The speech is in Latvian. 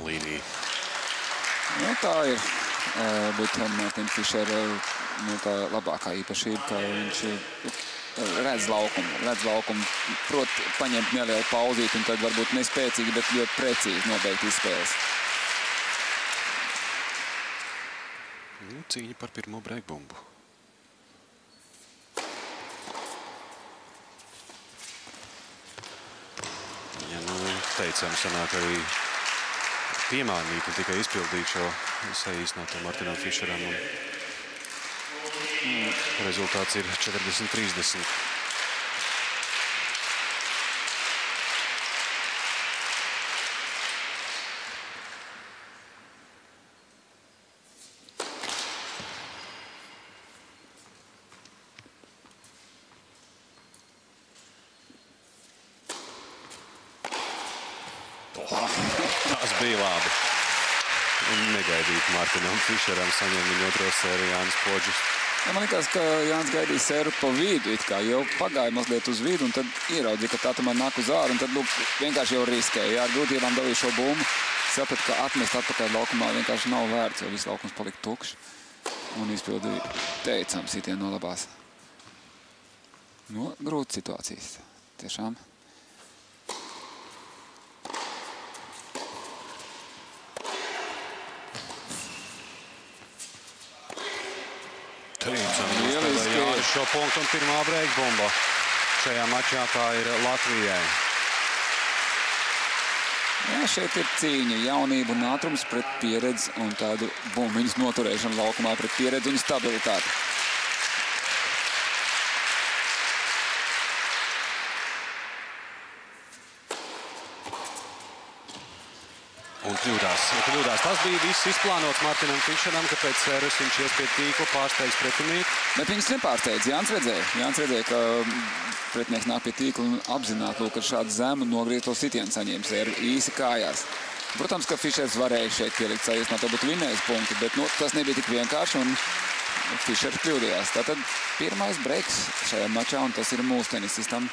līnija. Nu, tā ir. Bet Martina Fišera tā labākā īpašība, ka viņš redz laukumu, prot paņemt nelielu pauzīt un tad varbūt nespēcīgi, bet ļoti precīzi nobeigt izspēles. Cīņa par pirmo breakbumbu. Ja, teicām, sanāk arī piemānīt un tikai izpildīt šo saīsināto Martinam Fišeram. Rezultāts ir 40-30. Tas bija labi. Negaidīt Martinam Fišeram saņem viņu otro sēru Jānis Podžis. Ja, man liekas, ka Jānis gaidīja sēru pa vidu, it kā jau pagāja mazliet uz vidu, un tad ieraudzīja, ka tā tomēr nāk uz āru, un tad vienkārši jau riskēja. Jā, ar grūtībām dalīja šo bumbu. Saprat, ka atmest atpakaļ laukumā vienkārši nav vērts, jo viss laukums palika tukšs. Un izpildīja teicām sitienu no labās. Grūtas situācijas. Tiešām. Jānis šo punktu un pirmā breakbumba. Šajā mačā tā ir Latvijai. Jā, šeit ir cīņa, jaunība un ātrums pret pieredzi un tādu bumbiņas noturēšanu laukumā pret pieredzi un stabilitāti. Un kļūdās. Tas bija viss izplānots Martinam Fišeram, ka pēc sēras viņš ies pie tīkla, pārsteidz pretinieku. Bet viņus nepārsteidz. Jānis redzēja, ka pretinieks nāk pie tīkla un apzināti, ka šādu zemu nogriezto sitienu saņēma sēru īsi kājās. Protams, ka Fišers varēja šeit pielikt saīsnāt, būtu vinējis punktu, bet tas nebija tik vienkārši un Fišers kļūdījās. Tātad pirmais breiks šajā mačā un tas ir mūsu tenisistam